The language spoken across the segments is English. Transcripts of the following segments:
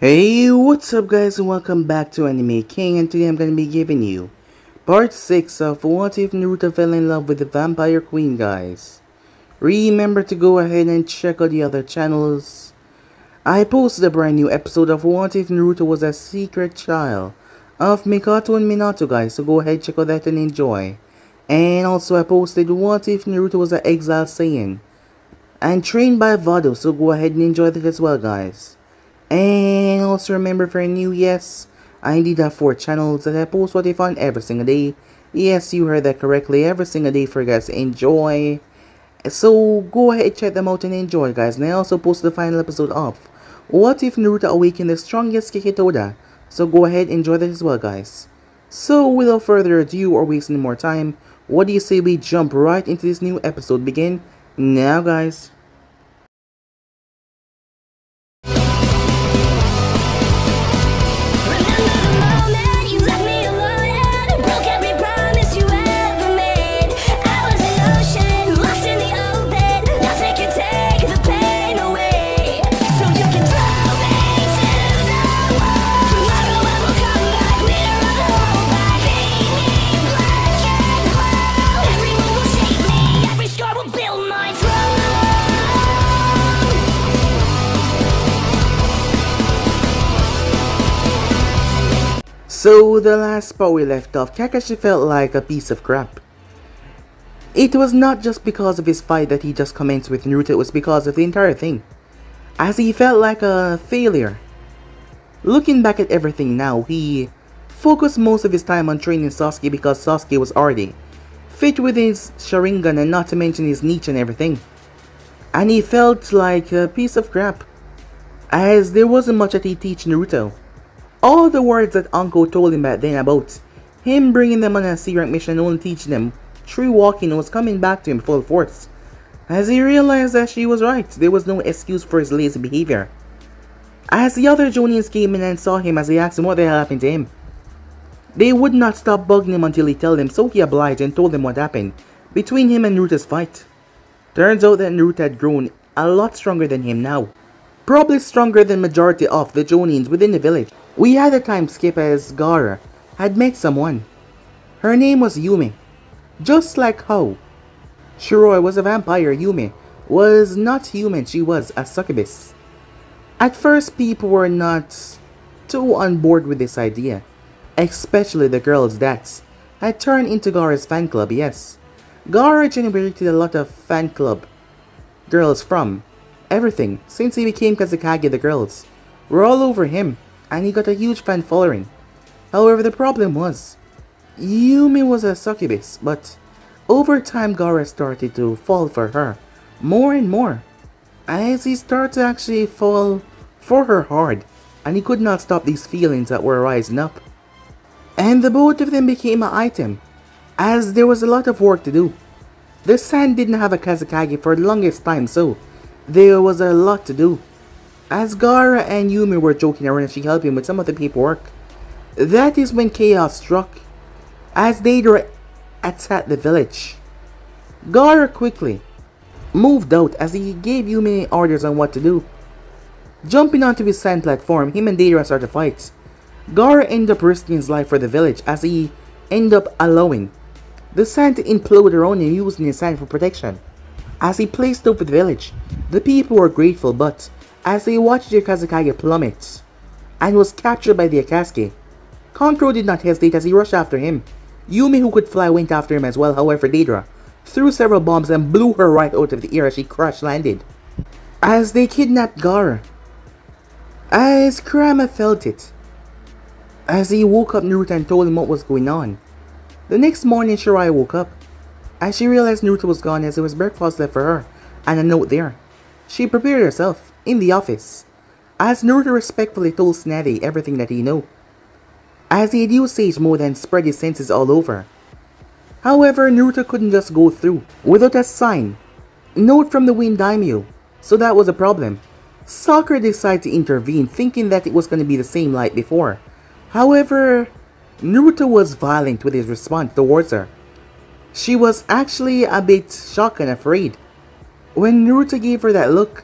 Hey, what's up guys and welcome back to Anime King, and today I'm going to be giving you part 6 of What If Naruto Fell in Love with the Vampire Queen, guys. Remember to go ahead and check out the other channels. I posted a brand new episode of What If Naruto Was a Secret Child of Mikoto and Minato, guys, so go ahead, check out that and enjoy. And also I posted What If Naruto Was an Exile Saiyan and trained by Vado, so go ahead and enjoy that as well, guys. And also remember, for new, yes, I indeed have 4 channels that I post What If on every single day. Yes, you heard that correctly, every single day for you guys to enjoy. So go ahead, check them out and enjoy, guys. And I also posted the final episode of What If Naruto Awakened the Strongest Kikitoda. So go ahead, enjoy that as well, guys. So without further ado or wasting more time, what do you say we jump right into this new episode? Begin now, guys. So the last part we left off, Kakashi felt like a piece of crap. It was not just because of his fight that he just commenced with Naruto, it was because of the entire thing, as he felt like a failure. Looking back at everything now, he focused most of his time on training Sasuke because Sasuke was already fit with his Sharingan and not to mention his niche and everything. And he felt like a piece of crap, as there wasn't much that he teach Naruto. All the words that Uncle told him back then about him bringing them on a C-rank mission and only teaching them true walking was coming back to him full force, as he realized that she was right. There was no excuse for his lazy behavior. As the other Jonins came in and saw him, as they asked him what the hell happened to him, they would not stop bugging him until he told them, so he obliged and told them what happened between him and Naruto's fight. Turns out that Naruto had grown a lot stronger than him now, probably stronger than majority of the Jonins within the village. We had a time skip as Gaara had met someone. Her name was Yumi. Just like how Shiroi was a vampire, Yumi was not human, she was a succubus. At first, people were not too on board with this idea, especially the girls that had turned into Gaara's fan club. Yes, Gaara generated a lot of fan club girls from everything. Since he became Kazekage, the girls were all over him, and he got a huge fan following. However, the problem was, Yumi was a succubus, but over time Gaara started to fall for her more and more, as he started to actually fall for her hard, and he could not stop these feelings that were rising up. And the both of them became an item, as there was a lot of work to do. The Sand didn't have a Kazekage for the longest time, so there was a lot to do. As Gaara and Yumi were joking around and she helped him with some of the paperwork, that is when chaos struck, as Deidara attacked the village. Gaara quickly moved out as he gave Yumi orders on what to do. Jumping onto his sand platform, him and Deidara started to fight. Gaara ended up risking his life for the village, as he ended up allowing the sand to implode around him, using his sand for protection. As he placed over the village, the people were grateful, but as they watched their Kazekage plummet and was captured by the Akatsuki, Kankuro did not hesitate as he rushed after him. Yumi, who could fly, went after him as well. However, Deidara threw several bombs and blew her right out of the air as she crash landed. As they kidnapped Gaara, as Kurama felt it, as he woke up Naruto and told him what was going on. The next morning, Jiraiya woke up as she realized Naruto was gone, as there was breakfast left for her and a note there. She prepared herself in the office, as Naruto respectfully told Tsunade everything that he knew, as he had used Sage Mode and spread his senses all over. However, Naruto couldn't just go through without a sign note from the Wind Daimyo, so that was a problem. Sakura decided to intervene, thinking that it was going to be the same like before. However, Naruto was violent with his response towards her. She was actually a bit shocked and afraid when Naruto gave her that look,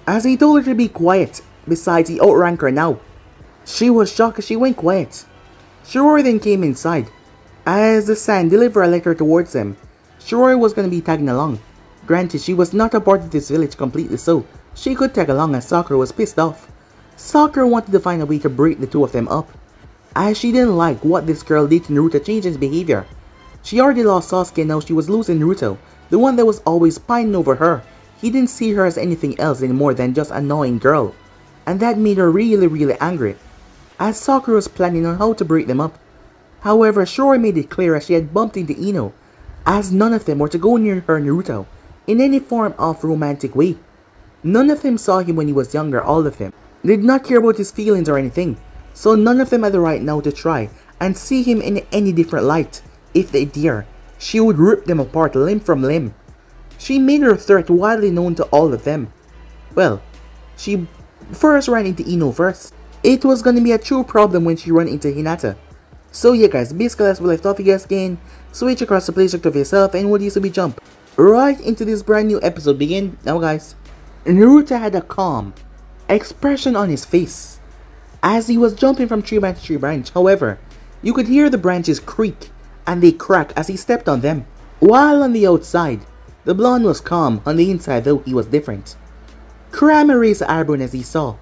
as he told her to be quiet Besides, he outranked her now. She was shocked as she went quiet. Shiroi then came inside. As the San delivered a letter towards them, Shiroi was going to be tagging along. Granted, she was not a part of this village completely, so she could tag along as Sakura was pissed off. Sakura wanted to find a way to break the two of them up, as she didn't like what this girl did to Naruto changing his behavior. She already lost Sasuke and now she was losing Naruto, the one that was always pining over her. He didn't see her as anything else anymore than just an annoying girl, and that made her really angry, as Sakura was planning on how to break them up. However, Shiroi made it clear as she had bumped into Ino, as none of them were to go near her Naruto in any form of romantic way. None of them saw him when he was younger, all of them. They did not care about his feelings or anything, so none of them had the right now to try and see him in any different light. If they dare, she would rip them apart limb from limb. She made her threat widely known to all of them. Well, she first ran into Ino first. It was gonna be a true problem when she ran into Hinata. So yeah guys, basically that's what I thought you guys again. Switch across the playset of yourself and what used to be jump right into this brand new episode begin. Now guys, Naruto had a calm expression on his face as he was jumping from tree branch to tree branch. However, you could hear the branches creak and they crack as he stepped on them. While on the outside, the blonde was calm. On the inside though, he was different. Kurama raised the eyebrow as he saw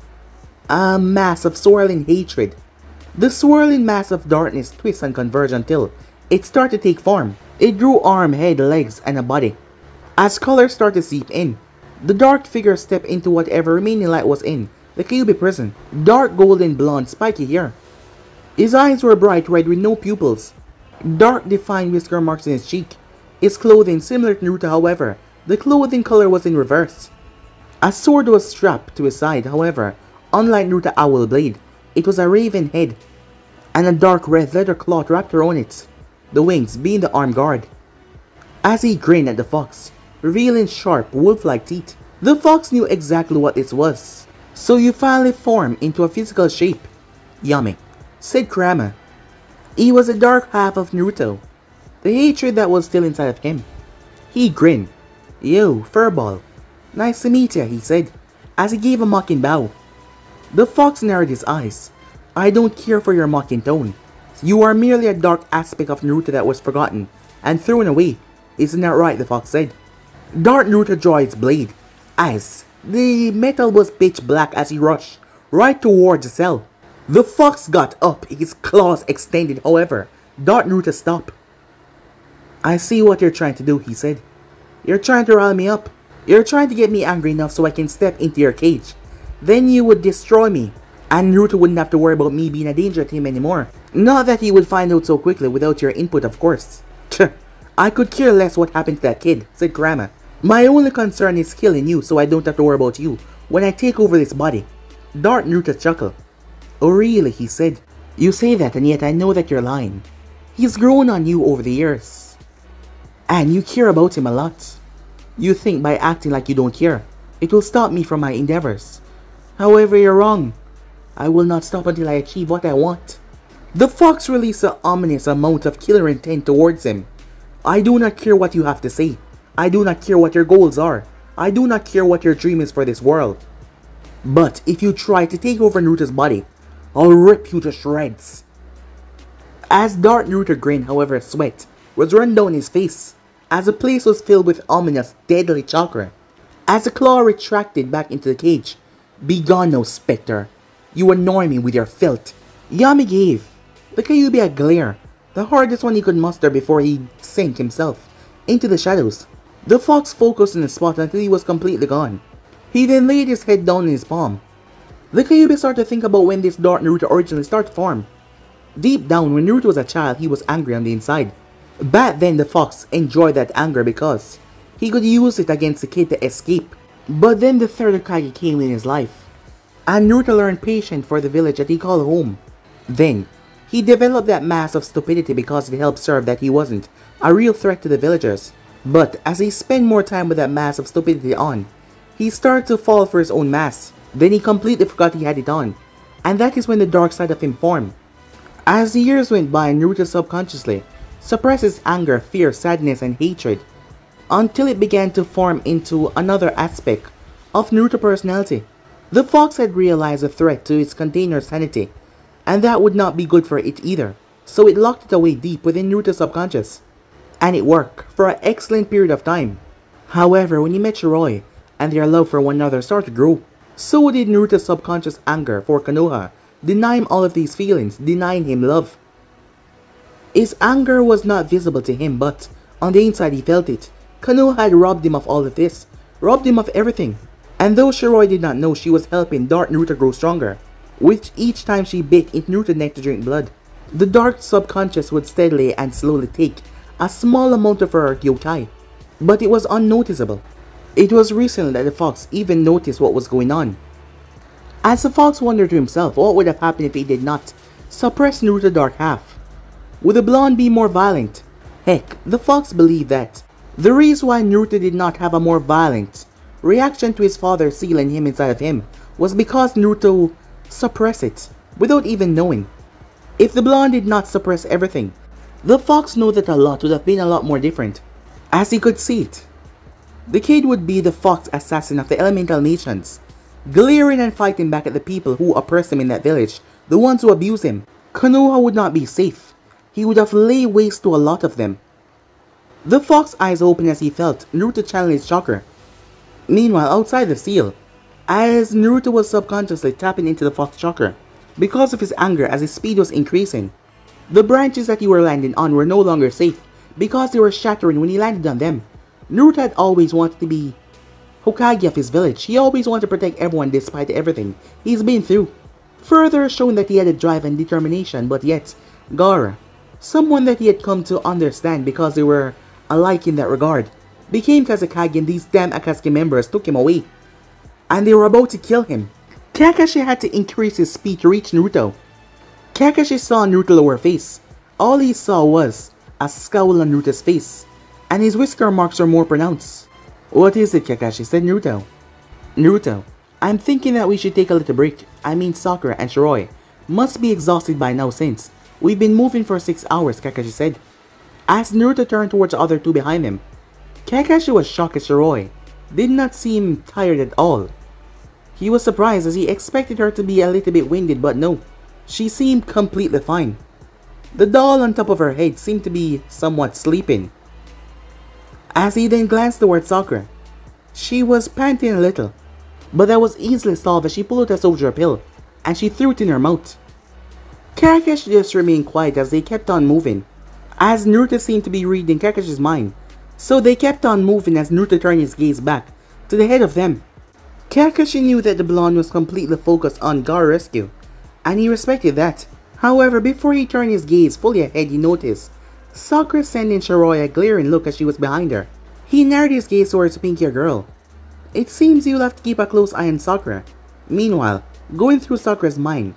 a mass of swirling hatred. The swirling mass of darkness twists and converged until it started to take form. It grew arm, head, legs, and a body. As color started to seep in, the dark figure stepped into whatever remaining light was in the Kyuubi prison. Dark golden blonde, spiky hair. His eyes were bright red with no pupils. Dark defined whisker marks in his cheek. His clothing similar to Naruto, however, the clothing color was in reverse. A sword was strapped to his side, however, unlike Naruto's owl blade, it was a raven head, and a dark red leather cloth wrapped around it, the wings being the arm guard. As he grinned at the fox, revealing sharp, wolf-like teeth, the fox knew exactly what this was. So you finally formed into a physical shape. Yummy, said Kurama. He was a dark half of Naruto, the hatred that was still inside of him. He grinned. Yo, furball. Nice to meet ya, he said, as he gave a mocking bow. The fox narrowed his eyes. I don't care for your mocking tone. You are merely a dark aspect of Naruto that was forgotten and thrown away. Isn't that right, the fox said. Dark Naruto drew its blade, as the metal was pitch black as he rushed right towards the cell. The fox got up, his claws extended, however, Dark Naruto stopped. I see what you're trying to do, he said. You're trying to rile me up. You're trying to get me angry enough so I can step into your cage. Then you would destroy me, and Naruto wouldn't have to worry about me being a danger to him anymore. Not that he would find out so quickly without your input, of course. I could care less what happened to that kid, said Kurama. My only concern is killing you so I don't have to worry about you when I take over this body. Dark Naruto chuckled. Oh really, he said. You say that and yet I know that you're lying. He's grown on you over the years, and you care about him a lot. You think by acting like you don't care, it will stop me from my endeavors. However, you're wrong. I will not stop until I achieve what I want. The fox released an ominous amount of killer intent towards him. I do not care what you have to say. I do not care what your goals are. I do not care what your dream is for this world. But if you try to take over Naruto's body, I'll rip you to shreds. As Dark Naruto grinned, however, sweat was run down his face, as the place was filled with ominous, deadly chakra. As the claw retracted back into the cage, begone now, Spectre. You annoy me with your filth. Yami gave the Kyuubi a glare, the hardest one he could muster before he sank himself into the shadows. The fox focused on the spot until he was completely gone. He then laid his head down in his palm. The Kyuubi started to think about when this Dark Naruto originally started to form. Deep down, when Naruto was a child, he was angry on the inside. Back then, the fox enjoyed that anger because he could use it against the kid to escape. But then the third Hokage came in his life, and Naruto learned patience for the village that he called home. Then, he developed that mass of stupidity because it helped serve that he wasn't a real threat to the villagers. But as he spent more time with that mass of stupidity on, he started to fall for his own mass. Then he completely forgot he had it on, and that is when the dark side of him formed. As the years went by, Naruto subconsciously suppressed his anger, fear, sadness, and hatred until it began to form into another aspect of Naruto's personality. The fox had realized a threat to its container's sanity, and that would not be good for it either, so it locked it away deep within Naruto's subconscious. And it worked for an excellent period of time. However, when he met Shiroi, and their love for one another started to grow, so did Naruto's subconscious anger for Konoha, denying him all of these feelings, denying him love. His anger was not visible to him, but on the inside he felt it. Konoha had robbed him of all of this, robbed him of everything. And though Shiroi did not know, she was helping dark Naruto grow stronger, which each time she bit into Naruto's neck to drink blood, the dark subconscious would steadily and slowly take a small amount of her yokai, but it was unnoticeable. It was recently that the fox even noticed what was going on. As the fox wondered to himself what would have happened if he did not suppress Naruto's dark half. Would the blonde be more violent? Heck, the fox believed that the reason why Naruto did not have a more violent reaction to his father sealing him inside of him was because Naruto suppressed it without even knowing. If the blonde did not suppress everything, the fox knew that a lot would have been a lot more different, as he could see it. The kid would be the fox assassin of the elemental nations, glaring and fighting back at the people who oppressed him in that village, the ones who abused him. Konoha would not be safe. He would have laid waste to a lot of them. The fox's eyes opened as he felt Naruto channel his chakra. Meanwhile, outside the seal, as Naruto was subconsciously tapping into the fox chakra, because of his anger as his speed was increasing, the branches that he were landing on were no longer safe because they were shattering when he landed on them. Naruto had always wanted to be Hokage of his village. He always wanted to protect everyone despite everything he's been through. Further showing that he had a drive and determination, but yet, Gaara, someone that he had come to understand because they were alike in that regard, became Kazekage, and these damn Akatsuki members took him away. And they were about to kill him. Kakashi had to increase his speed to reach Naruto. Kakashi saw Naruto lower face. All he saw was a scowl on Naruto's face, and his whisker marks were more pronounced. "What is it, Kakashi?" said Naruto. "Naruto, I'm thinking that we should take a little break. I mean Sakura and Shiroi must be exhausted by now since we've been moving for 6 hours," Kakashi said. As Naruto turned towards the other two behind him, Kakashi was shocked as Shiroi did not seem tired at all. He was surprised as he expected her to be a little bit winded, but no, she seemed completely fine. The doll on top of her head seemed to be somewhat sleeping. As he then glanced towards Sakura, she was panting a little, but that was easily solved as she pulled out a soldier pill and she threw it in her mouth. Kakashi just remained quiet as they kept on moving, as Naruto seemed to be reading Kakashi's mind, so they kept on moving as Naruto turned his gaze back to the head of them. Kakashi knew that the blonde was completely focused on Gaara rescue, and he respected that. However, before he turned his gaze fully ahead, he noticed Sakura sending Shiroi a glaring look as she was behind her. He narrowed his gaze towards the pinkier girl. It seems you'll have to keep a close eye on Sakura. Meanwhile, going through Sakura's mind,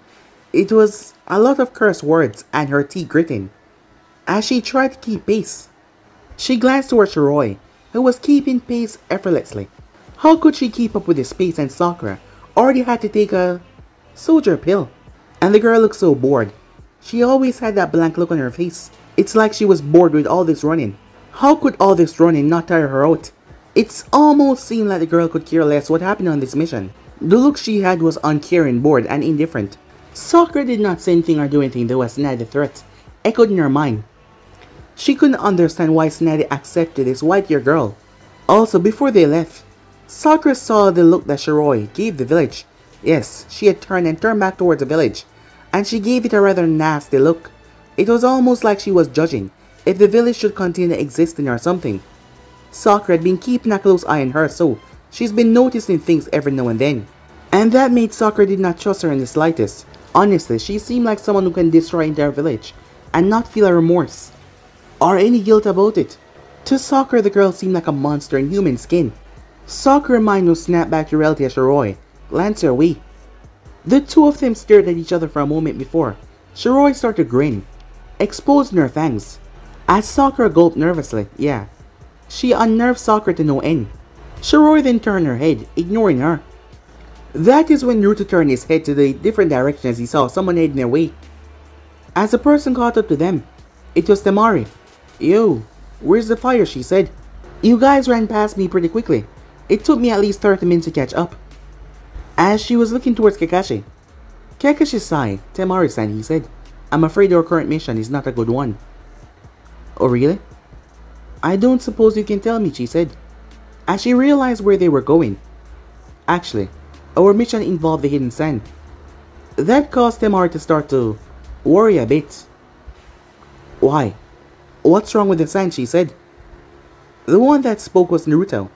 it was a lot of curse words and her teeth gritting. As she tried to keep pace, she glanced towards Shiroi, who was keeping pace effortlessly. How could she keep up with his pace, and Sakura already had to take a soldier pill? And the girl looked so bored. She always had that blank look on her face. It's like she was bored with all this running. How could all this running not tire her out? It almost seemed like the girl could care less what happened on this mission. The look she had was uncaring, bored, and indifferent. Sakura did not say anything or do anything though as Tsunade the threat echoed in her mind. She couldn't understand why Tsunade accepted this white-haired girl. Also, before they left, Sakura saw the look that Shiroi gave the village. Yes, she had turned back towards the village, and she gave it a rather nasty look. It was almost like she was judging if the village should continue existing or something. Sakura had been keeping a close eye on her, so she's been noticing things every now and then. And that made Sakura did not trust her in the slightest. Honestly, she seemed like someone who can destroy an entire village and not feel a remorse or any guilt about it. To Sakura, the girl seemed like a monster in human skin. Sakura's mind was snapped back to reality as Shiroi glanced her way. The two of them stared at each other for a moment before Shiroi started to grin, exposing her fangs. As Sakura gulped nervously, yeah, she unnerved Sakura to no end. Shiroi then turned her head, ignoring her. That is when Naruto turned his head to the different direction as he saw someone heading their way. As the person caught up to them, it was Temari. "Yo, where's the fire?" she said. "You guys ran past me pretty quickly. It took me at least 30 minutes to catch up." As she was looking towards Kakashi, Kakashi sighed. Temari-san, he said, I'm afraid our current mission is not a good one. Oh really? I don't suppose you can tell me, she said, as she realized where they were going. Actually, our mission involved the hidden sand. That caused Temari to start to worry a bit. Why? What's wrong with the sand, she said. The one that spoke was Naruto.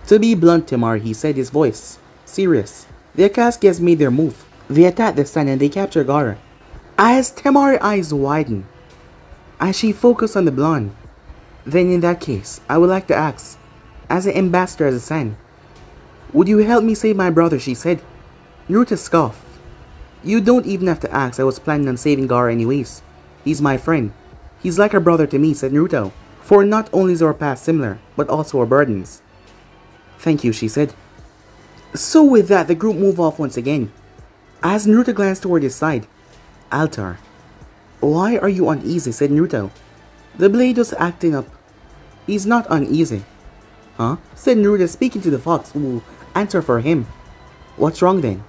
To be blunt, Temari, he said, his voice serious. The Akatsuki has made their move. They attacked the sand and they captured Gaara. As Temari's eyes widened, as she focused on the blonde, then in that case, I would like to ask, as an ambassador as a sand, would you help me save my brother, she said. Naruto scoffed. You don't even have to ask, I was planning on saving Gaara anyways. He's my friend. He's like a brother to me, said Naruto. For not only is our past similar, but also our burdens. Thank you, she said. So with that, the group moved off once again. As Naruto glanced toward his side, Altar. Why are you uneasy, said Naruto. The blade was acting up. He's not uneasy. Huh? Said Naruto, speaking to the fox, who will answer for him. What's wrong then?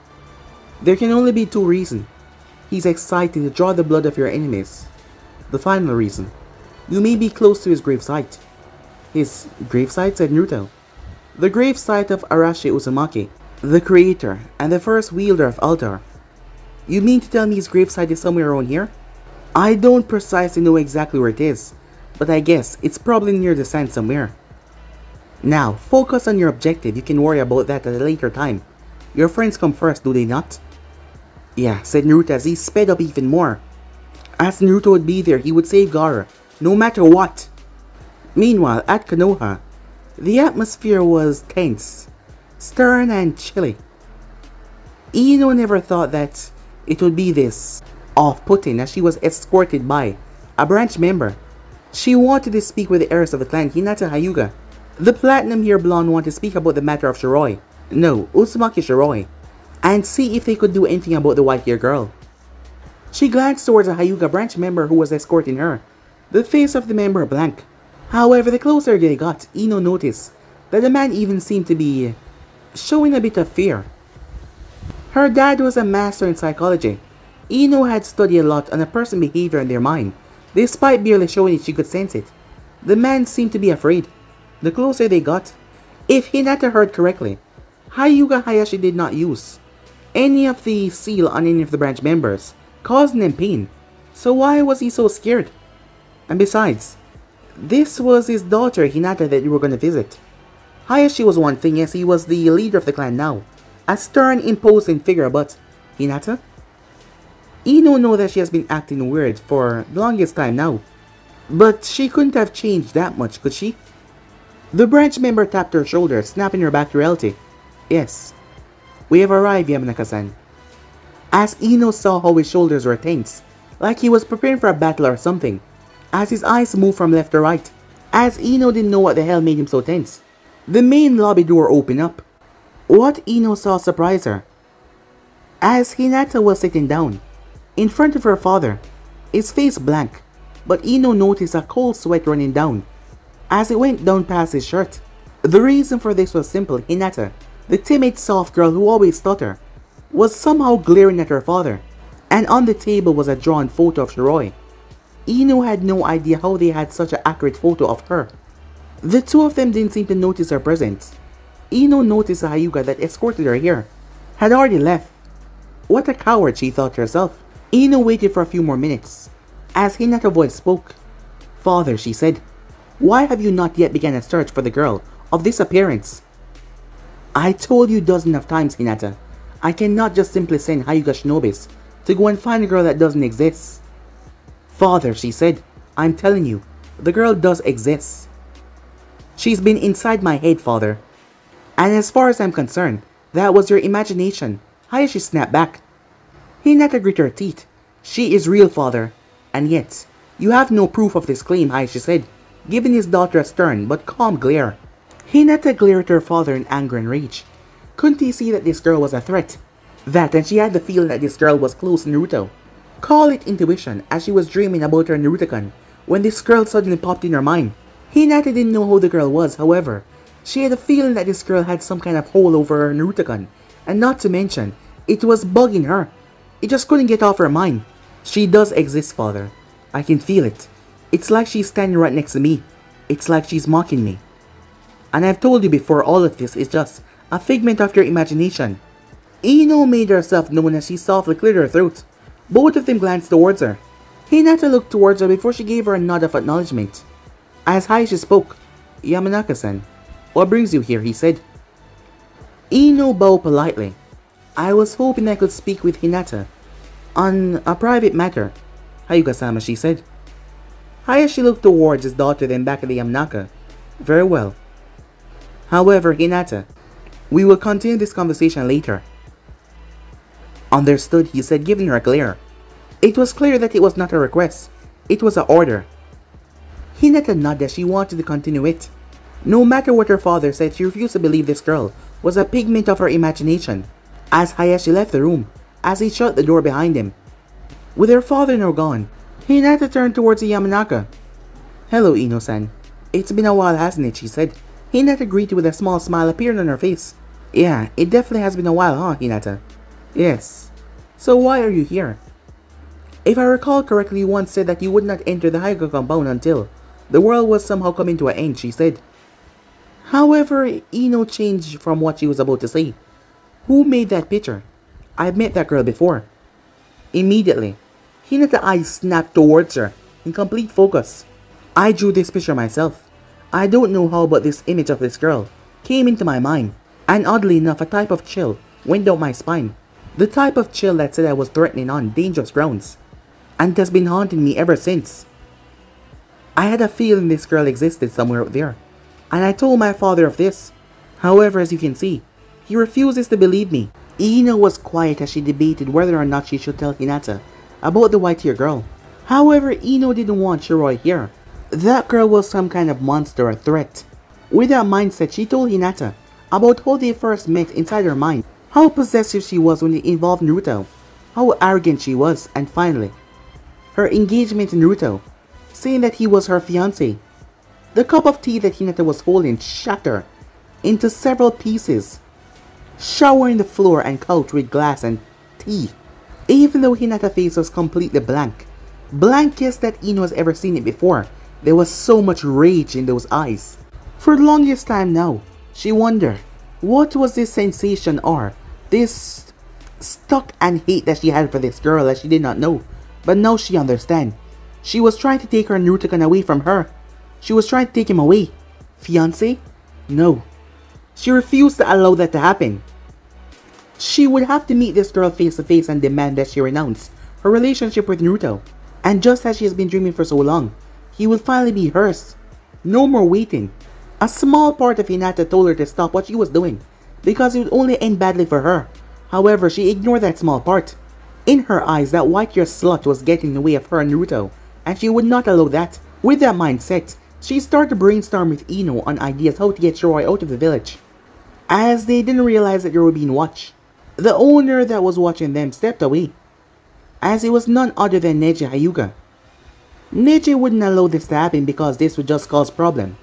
There can only be two reasons. He's excited to draw the blood of your enemies. The final reason. You may be close to his gravesite. His gravesite, said Naruto. The gravesite of Arashi Uzumaki, the creator and the first wielder of Altar. You mean to tell me his gravesite is somewhere around here? I don't precisely know exactly where it is, but I guess it's probably near the sand somewhere. Now, focus on your objective. You can worry about that at a later time. Your friends come first, do they not? Yeah, said Naruto as he sped up even more. As Naruto would be there, he would save Gaara, no matter what. Meanwhile, at Konoha, the atmosphere was tense, stern and chilly. Ino never thought that it would be this off-putting as she was escorted by a branch member. She wanted to speak with the heiress of the clan, Hinata Hyuga. The platinum-haired blonde wanted to speak about the matter of Shiroi, no, Uzumaki Shiroi, and see if they could do anything about the white-haired girl. She glanced towards a Hyuga branch member who was escorting her. The face of the member blank. However, the closer they got, Ino noticed that the man even seemed to be showing a bit of fear. Her dad was a master in psychology. Ino had studied a lot on a person's behavior and their mind. Despite barely showing it, she could sense it. The man seemed to be afraid. The closer they got, if Hinata heard correctly, Hyuga Hayashi did not use any of the seal on any of the branch members, causing them pain. So why was he so scared? And besides, this was his daughter Hinata that you were going to visit. Hayashi was one thing, yes, he was the leader of the clan now. A stern, imposing figure, but Hinata? Ino know that she has been acting weird for the longest time now. But she couldn't have changed that much, could she? The branch member tapped her shoulder, snapping her back to reality. Yes. We have arrived, Yamanaka-san. As Ino saw how his shoulders were tense, like he was preparing for a battle or something, as his eyes moved from left to right, as Ino didn't know what the hell made him so tense. The main lobby door opened up. What Ino saw surprised her. As Hinata was sitting down, in front of her father, his face blank, but Ino noticed a cold sweat running down, as it went down past his shirt. The reason for this was simple. Hinata, the timid soft girl who always stuttered, was somehow glaring at her father, and on the table was a drawn photo of Shiroi. Ino had no idea how they had such an accurate photo of her. The two of them didn't seem to notice her presence. Ino noticed a Hyuga that escorted her here had already left. What a coward, she thought to herself. Ino waited for a few more minutes, as Hinata's voice spoke. Father, she said, why have you not yet begun a search for the girl of this appearance? I told you dozens of times, Hinata. I cannot just simply send Hyuga shinobis to go and find a girl that doesn't exist. Father, she said, I'm telling you, the girl does exist. She's been inside my head, father. And as far as I'm concerned, that was your imagination. Hayashi snapped back. Hinata grit her teeth. She is real, father. And yet, you have no proof of this claim, Hayashi said, giving his daughter a stern but calm glare. Hinata glared at her father in anger and rage. Couldn't he see that this girl was a threat? That, and she had the feeling that this girl was close to Naruto. Call it intuition, as she was dreaming about her Naruto-kun, when this girl suddenly popped in her mind. Hinata didn't know who the girl was, however. She had a feeling that this girl had some kind of hold over her Naruto-kun, And not to mention, it was bugging her. It just couldn't get off her mind. She does exist, father. I can feel it. It's like she's standing right next to me. It's like she's mocking me. And I've told you before, all of this is just a figment of your imagination. Ino made herself known as she softly cleared her throat. Both of them glanced towards her. Hinata looked towards her before she gave her a nod of acknowledgement. As Hayashi spoke, Yamanaka-san, what brings you here, he said. Ino bowed politely. I was hoping I could speak with Hinata on a private matter, Hyuga-sama, she said. Hayashi looked towards his daughter, then back at the Yamanaka. Very well. However, Hinata, we will continue this conversation later. Understood, he said, giving her a glare. It was clear that it was not a request. It was an order. Hinata nodded as she wanted to continue it. No matter what her father said, she refused to believe this girl was a figment of her imagination. As Hayashi left the room, as he shut the door behind him. With her father now gone, Hinata turned towards the Yamanaka. Hello, Ino-san. It's been a while, hasn't it, she said. Hinata greeted with a small smile appearing on her face. Yeah, it definitely has been a while, huh, Hinata? Yes. So why are you here? If I recall correctly, you once said that you would not enter the Hyuga compound until the world was somehow coming to an end, she said. However, Ino changed from what she was about to say. Who made that picture? I've met that girl before. Immediately, Hinata's eyes snapped towards her in complete focus. I drew this picture myself. I don't know how, but this image of this girl came into my mind, and oddly enough, a type of chill went down my spine. The type of chill that said I was threatening on dangerous grounds, and it has been haunting me ever since. I had a feeling this girl existed somewhere out there, and I told my father of this. However, as you can see, he refuses to believe me. Ino was quiet as she debated whether or not she should tell Hinata about the white-haired girl. However, Ino didn't want Shiroi here. That girl was some kind of monster or threat. With that mindset, she told Hinata about how they first met inside her mind, how possessive she was when it involved Naruto, how arrogant she was, and finally, her engagement in Naruto, saying that he was her fiancé. The cup of tea that Hinata was holding shattered into several pieces, showering the floor and couch with glass and tea. Even though Hinata's face was completely blank, blankest that Ino has ever seen it before, there was so much rage in those eyes. For the longest time now, she wondered, what was this sensation or this stuck and hate that she had for this girl that she did not know? But now she understands. She was trying to take her Naruto away from her. She was trying to take him away. Fiancé? No. She refused to allow that to happen. She would have to meet this girl face to face and demand that she renounce her relationship with Naruto. And just as she has been dreaming for so long, he will finally be hers. No more waiting. A small part of Hinata told her to stop what she was doing, because it would only end badly for her. However, she ignored that small part. In her eyes, that white-haired slut was getting in the way of her and Naruto, and she would not allow that. With that mindset, she started to brainstorm with Ino on ideas how to get Shiroi out of the village. As they didn't realize that they were being watched, the owner that was watching them stepped away, as it was none other than Neji Hyuga. Neji wouldn't allow this to happen because this would just cause problem.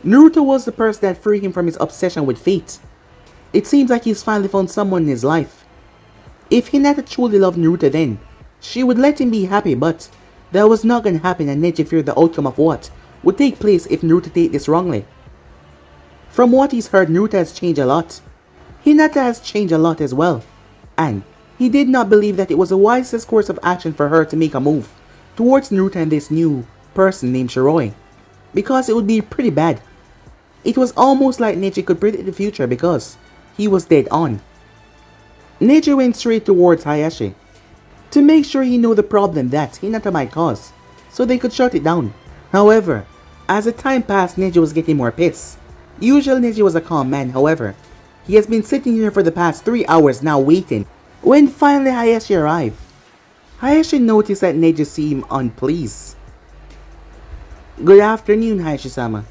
Naruto was the person that freed him from his obsession with fate. It seems like he's finally found someone in his life. If Hinata truly loved Naruto then, she would let him be happy, but that was not going to happen, and Neji feared the outcome of what would take place if Naruto take this wrongly. From what he's heard, Naruto has changed a lot. Hinata has changed a lot as well, and he did not believe that it was the wisest course of action for her to make a move towards Naruto and this new person named Shiroi, because it would be pretty bad. It was almost like Neji could predict the future because he was dead on. Neji went straight towards Hayashi to make sure he knew the problem that Hinata might cause, so they could shut it down. However, as the time passed, Neji was getting more pissed. Usually Neji was a calm man, however, he has been sitting here for the past 3 hours now waiting. When finally Hayashi arrived, Hayashi noticed that Neji seemed unpleased. Good afternoon, Hayashi-sama.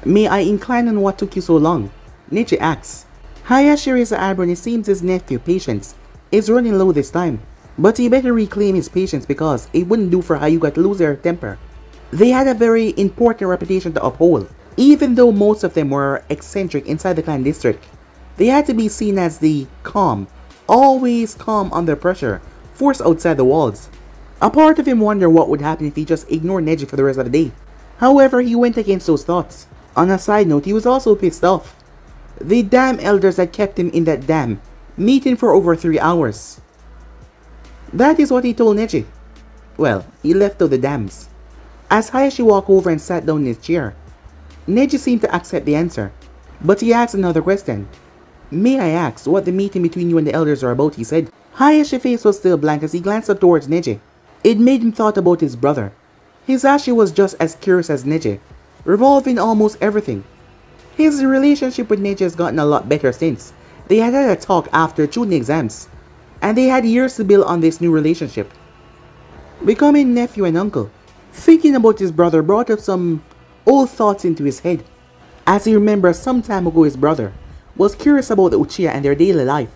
May I incline on what took you so long? Neji asks. Hayashi raised the eyebrow and it seems his nephew, Patience, is running low this time. But he better reclaim his patience because it wouldn't do for Hyuga to lose their temper. They had a very important reputation to uphold, even though most of them were eccentric inside the clan district. They had to be seen as the calm, always calm under pressure, force outside the walls. A part of him wondered what would happen if he just ignored Neji for the rest of the day. However, he went against those thoughts. On a side note, he was also pissed off. The damn elders had kept him in that damn meeting for over 3 hours. That is what he told Neji. Well, he left out the dams. As Hayashi walked over and sat down in his chair, Neji seemed to accept the answer, but he asked another question. "May I ask what the meeting between you and the elders are about?" he said. Hayashi's face was still blank as he glanced up towards Neji. It made him thought about his brother. Hisashi was just as curious as Neji, revolving almost everything. His relationship with Neji has gotten a lot better since. They had a talk after Chunin exams, and they had years to build on this new relationship. Becoming nephew and uncle, thinking about his brother brought up some old thoughts into his head. As he remembered some time ago his brother was curious about the Uchiha and their daily life.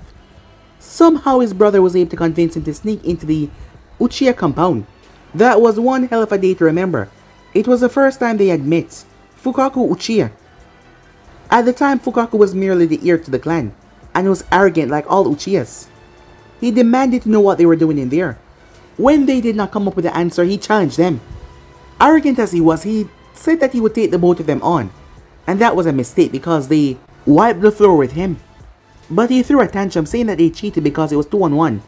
Somehow his brother was able to convince him to sneak into the Uchiha compound. That was one hell of a day to remember. It was the first time they had met Fukaku Uchiha. At the time, Fukaku was merely the heir to the clan, and was arrogant like all Uchihas. He demanded to know what they were doing in there. When they did not come up with the answer, he challenged them. Arrogant as he was, he said that he would take the both of them on, and that was a mistake because they wiped the floor with him. But he threw a tantrum saying that they cheated because it was 2-on-1.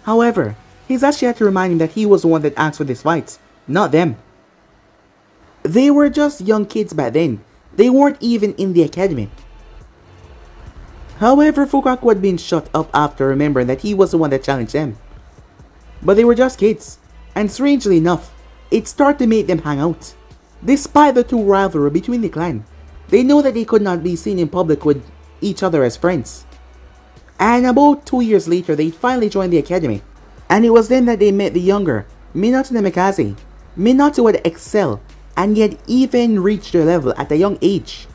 However, Hisashi had to remind him that he was the one that asked for this fight, not them. They were just young kids back then. They weren't even in the academy. However, Fukaku had been shut up after remembering that he was the one that challenged them. But they were just kids, and strangely enough, it started to make them hang out. Despite the two rivalry between the clan, they know that they could not be seen in public with each other as friends. And about 2 years later, they finally joined the academy. And it was then that they met the younger Minato Namikaze. Minato would excel and yet even reach their level at a young age.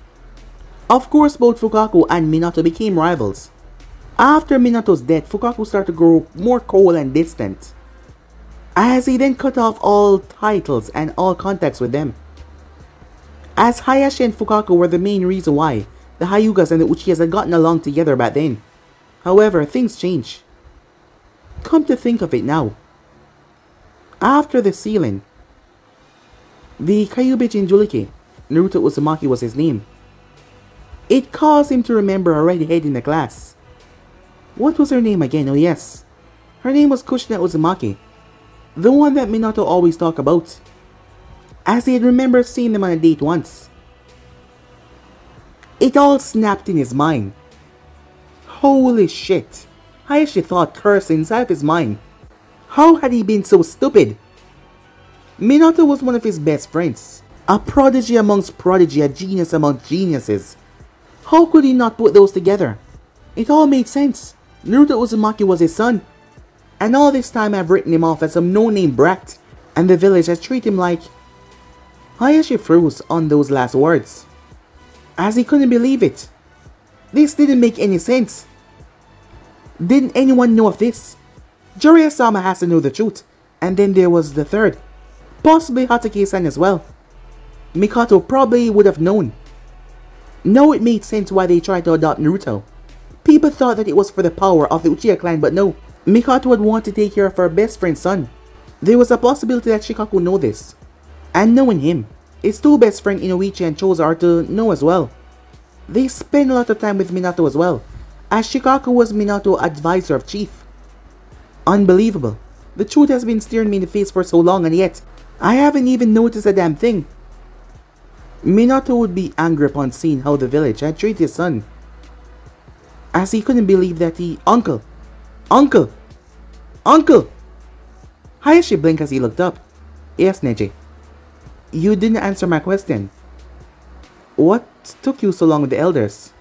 Of course, both Fukaku and Minato became rivals. After Minato's death, Fukaku started to grow more cold and distant, as he then cut off all titles and all contacts with them. As Hayashi and Fukaku were the main reason why the Hyugas and the Uchihas had gotten along together back then. However, things changed. Come to think of it now, after the sealing, the Kyuubi Jinchuriki, Naruto Uzumaki was his name. It caused him to remember a redhead in the class. What was her name again? Oh yes, her name was Kushina Uzumaki, the one that Minato always talked about, as he had remembered seeing them on a date once. It all snapped in his mind. Holy shit, Hayashi thought cursing inside of his mind. How had he been so stupid? Minato was one of his best friends, a prodigy amongst prodigy, a genius amongst geniuses. How could he not put those together? It all made sense. Naruto Uzumaki was his son. And all this time I've written him off as some no-name brat, and the village has treated him like... Hayashi froze on those last words, as he couldn't believe it. This didn't make any sense. Didn't anyone know of this? Jiraiya-sama has to know the truth, and then there was the third, possibly Hatake-san as well. Mikoto probably would have known. Now it made sense why they tried to adopt Naruto. People thought that it was for the power of the Uchiha clan, but no. Mikoto would want to take care of her best friend's son. There was a possibility that Shikaku know this. And knowing him, his two best friends Inoichi and Choza are to know as well. They spend a lot of time with Minato as well, as Shikaku was Minato's advisor of chief. Unbelievable. The truth has been staring me in the face for so long, and yet I haven't even noticed a damn thing. Minato would be angry upon seeing how the village had treated his son, as he couldn't believe that he... Uncle! Uncle! Uncle! Hayashi blinked as he looked up. Yes, Neji. You didn't answer my question. What took you so long with the elders?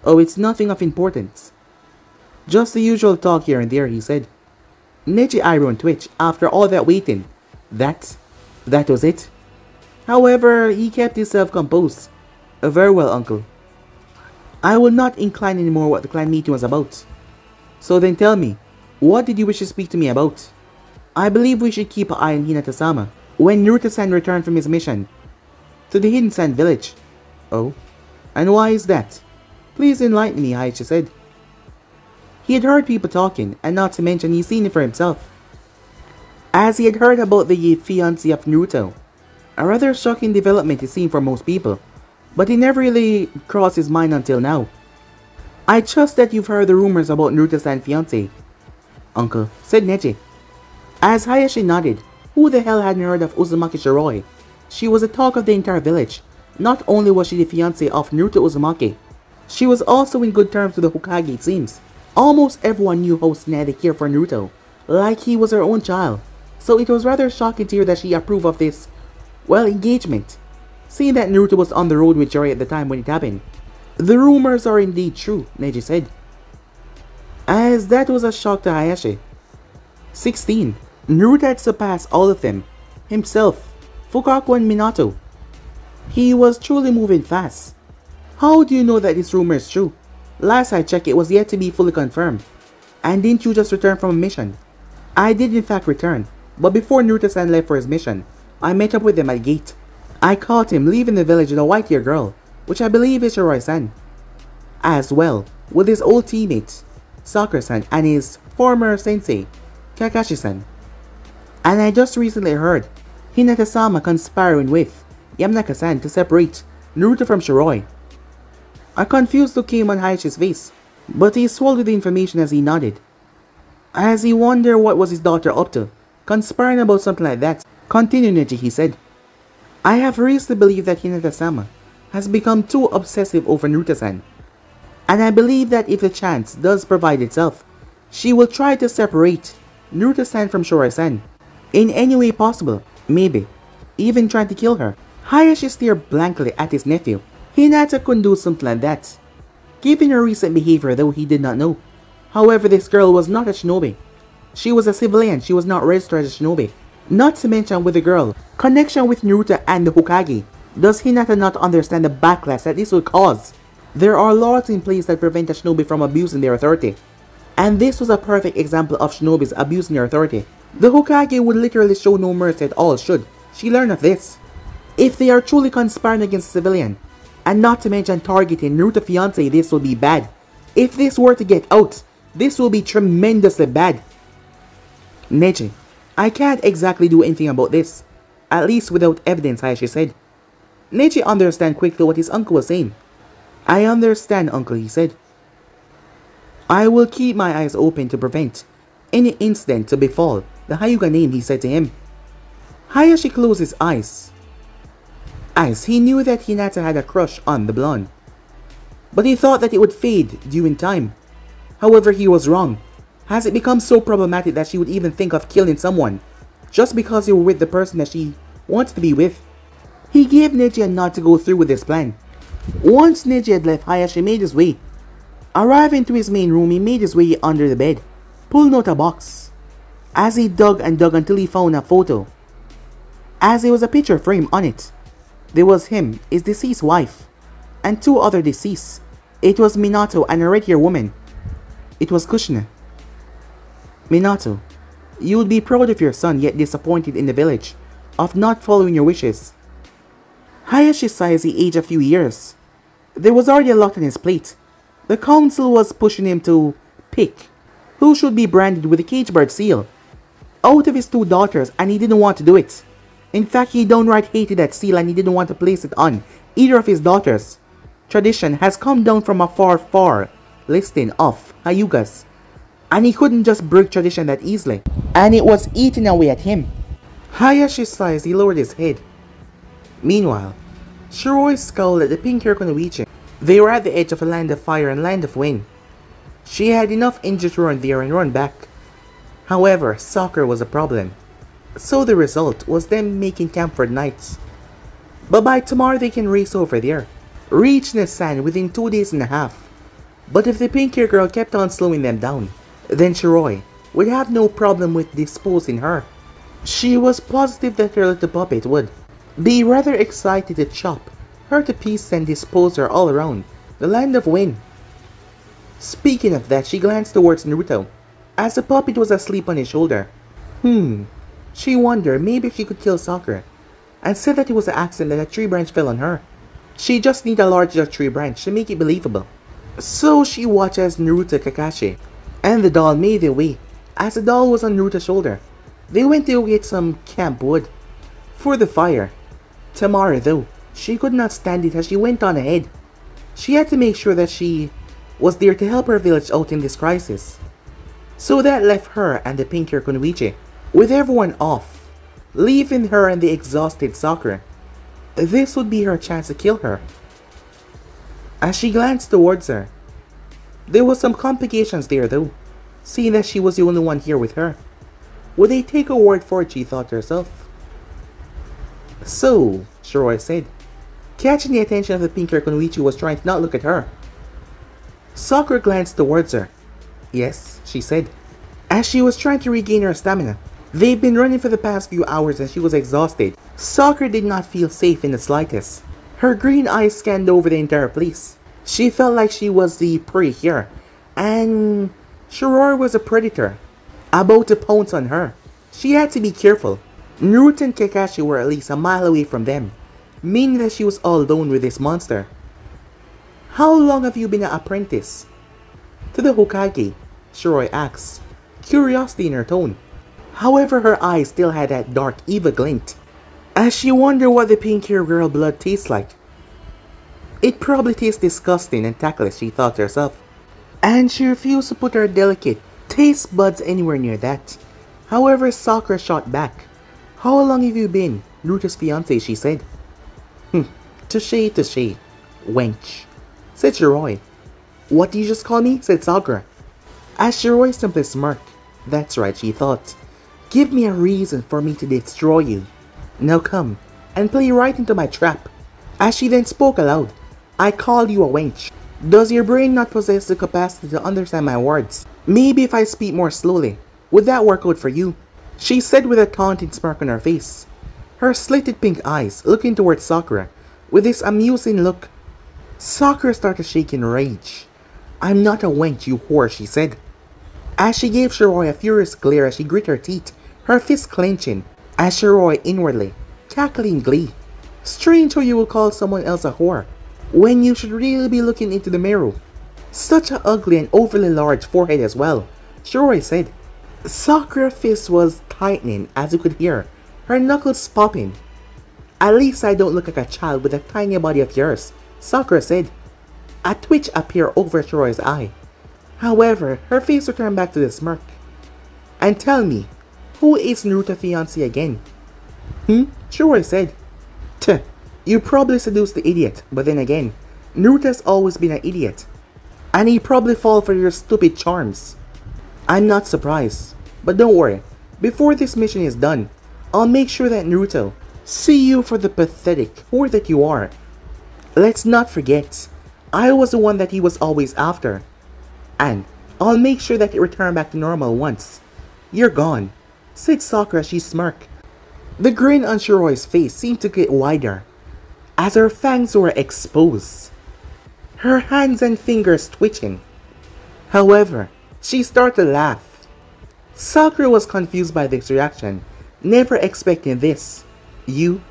Oh, it's nothing of importance. Just the usual talk here and there, he said. Neji eyebrow twitched. After all that waiting, that was it. However, he kept himself composed. Very well, uncle. I will not incline anymore what the clan meeting was about. So then tell me, what did you wish to speak to me about? I believe we should keep an eye on Hinata-sama when Naruto-san returned from his mission to the Hidden Sand Village. Oh, and why is that? Please enlighten me, Hayashi said. He had heard people talking, and not to mention he'd seen it for himself. As he had heard about the fiancé of Naruto. A rather shocking development it seemed for most people, but it never really crossed his mind until now. I trust that you've heard the rumors about Naruto-san's fiancé, Uncle, said Neji. As Hayashi nodded, who the hell hadn't heard of Uzumaki Shiroi? She was the talk of the entire village. Not only was she the fiancé of Naruto Uzumaki, she was also in good terms with the Hokage it seems. Almost everyone knew how Tsunade had cared for Naruto, like he was her own child, so it was rather shocking to hear that she approved of this, well, engagement. Seeing that Naruto was on the road with Jiraiya at the time when it happened. The rumors are indeed true, Neji said. As that was a shock to Hayashi. 16. Naruto had surpassed all of them. Himself, Fukaku and Minato. He was truly moving fast. How do you know that this rumor is true? Last I checked, it was yet to be fully confirmed. And didn't you just return from a mission? I did in fact return, but before Naruto-san left for his mission, I met up with him at the gate. I caught him leaving the village with a white-haired girl, which I believe is Shiroi-san. As well, with his old teammate, Sakura-san, and his former sensei, Kakashi-san. And I just recently heard Hinata-sama conspiring with Yamanaka-san to separate Naruto from Shiroi. A confused look came on Hayashi's face, but he swallowed the information as he nodded. As he wondered what was his daughter up to, conspiring about something like that. Continue, Neji, he said. I have reason to believe that Hinata-sama has become too obsessive over Naruto-san. And I believe that if the chance does provide itself, she will try to separate Naruto-san from Shiroi-san. In any way possible, maybe, even trying to kill her. Hayashi stared blankly at his nephew. Hinata couldn't do something like that. Given her recent behavior, though, he did not know. However, this girl was not a shinobi. She was a civilian, she was not registered as a shinobi. Not to mention with the girl, connection with Naruto and the Hokage. Does Hinata not understand the backlash that this would cause? There are laws in place that prevent a shinobi from abusing their authority. And this was a perfect example of shinobis abusing their authority. The Hokage would literally show no mercy at all should she learn of this. If they are truly conspiring against a civilian, and not to mention targeting Naruto's fiancé, this will be bad. If this were to get out, this will be tremendously bad. Neji, I can't exactly do anything about this. At least without evidence, Hayashi said. Neji understood quickly what his uncle was saying. I understand, uncle, he said. I will keep my eyes open to prevent any incident to befall the Hyuga name, he said to him. Hayashi closed his eyes, as he knew that Hinata had a crush on the blonde. But he thought that it would fade during time. However, he was wrong. Has it become so problematic that she would even think of killing someone just because they were with the person that she wants to be with? He gave Neji a nod to go through with his plan. Once Neji had left, Hayashi made his way. Arriving to his main room, he made his way under the bed, pulling out a box. As he dug and dug until he found a photo. As there was a picture frame on it. There was him, his deceased wife, and two other deceased. It was Minato and a red-haired woman. It was Kushina. Minato, you would be proud of your son, yet disappointed in the village of not following your wishes. Hayashi sighed as he aged a few years. There was already a lot on his plate. The council was pushing him to pick who should be branded with the cage bird seal out of his two daughters, and he didn't want to do it. In fact, he downright hated that seal and he didn't want to place it on either of his daughters. Tradition has come down from a far listing of Hyugas, and he couldn't just break tradition that easily, and it was eating away at him. Hayashi sighed as he lowered his head. Meanwhile, Shiroi scowled at the pink-haired Kunoichi. They were at the edge of a land of fire and land of wind. She had enough injured to run there and run back. However, soccer was a problem. So the result was them making camp for nights. But by tomorrow they can race over there, reach the sand within 2 days and a half. But if the pink-haired girl kept on slowing them down, then Shiroi would have no problem with disposing her. She was positive that her little puppet would be rather excited to chop her to pieces and dispose her all around the land of wind. Speaking of that, she glanced towards Naruto, as the puppet was asleep on his shoulder. She wondered maybe she could kill Sakura, and said that it was an accident that a tree branch fell on her. She just needed a large enough tree branch to make it believable. So she watched as Naruto, Kakashi, and the doll made their way. As the doll was on Naruto's shoulder, they went to get some camp wood for the fire. Tamara, though, she could not stand it as she went on ahead. She had to make sure that she was there to help her village out in this crisis. So that left her and the pink-haired Kunoichi with everyone off, leaving her and the exhausted Sakura. This would be her chance to kill her. As she glanced towards her, there was some complications there though, seeing that she was the only one here with her. Would they take her word for it, she thought to herself. So, Shiroi said, catching the attention of the pink-haired Kunoichi was trying to not look at her. Sakura glanced towards her. Yes, she said, as she was trying to regain her stamina. They'd been running for the past few hours and she was exhausted. Sakura did not feel safe in the slightest. Her green eyes scanned over the entire place. She felt like she was the prey here, and Shiroi was a predator, about to pounce on her. She had to be careful. Naruto and Kakashi were at least a mile away from them, meaning that she was all alone with this monster. How long have you been an apprentice? To the Hokage, Shiroi asked, curiosity in her tone. However, her eyes still had that dark evil glint, as she wondered what the pink-haired girl blood tastes like. It probably tastes disgusting and tactless, she thought to herself, and she refused to put her delicate taste buds anywhere near that. However, Sakura shot back. How long have you been Naruto's fiancé, she said. Touché, touché, wench, said Shiroi. What did you just call me? Said Sakura. As Shiroi simply smirked. That's right, she thought. Give me a reason for me to destroy you. Now come, and play right into my trap. As she then spoke aloud. I called you a wench. Does your brain not possess the capacity to understand my words? Maybe if I speak more slowly, would that work out for you? She said with a taunting smirk on her face. Her slitted pink eyes looking towards Sakura with this amusing look. Sakura started shaking in rage. I'm not a wench, you whore, she said. As she gave Shiroi a furious glare as she grit her teeth, her fist clenching, as Shiroi inwardly, cackling glee. Strange how you will call someone else a whore, when you should really be looking into the mirror. Such an ugly and overly large forehead as well, Shiroi said. Sakura's fist was tightening as you could hear, her knuckles popping. At least I don't look like a child with a tiny body of yours, Sakura said. A twitch appeared over Shiroi's eye. However, her face returned back to the smirk. And tell me, who is Naruto's fiancé again? Shiroi said. Tuh, you probably seduced the idiot, but then again, Naruto's always been an idiot. And he probably fall for your stupid charms. I'm not surprised, but don't worry, before this mission is done, I'll make sure that Naruto see you for the pathetic whore that you are. Let's not forget, I was the one that he was always after. And I'll make sure that it returned back to normal once you're gone, said Sakura as she smirked. The grin on Shiroi's face seemed to get wider as her fangs were exposed, her hands and fingers twitching. However, she started to laugh. Sakura was confused by this reaction, never expecting this. You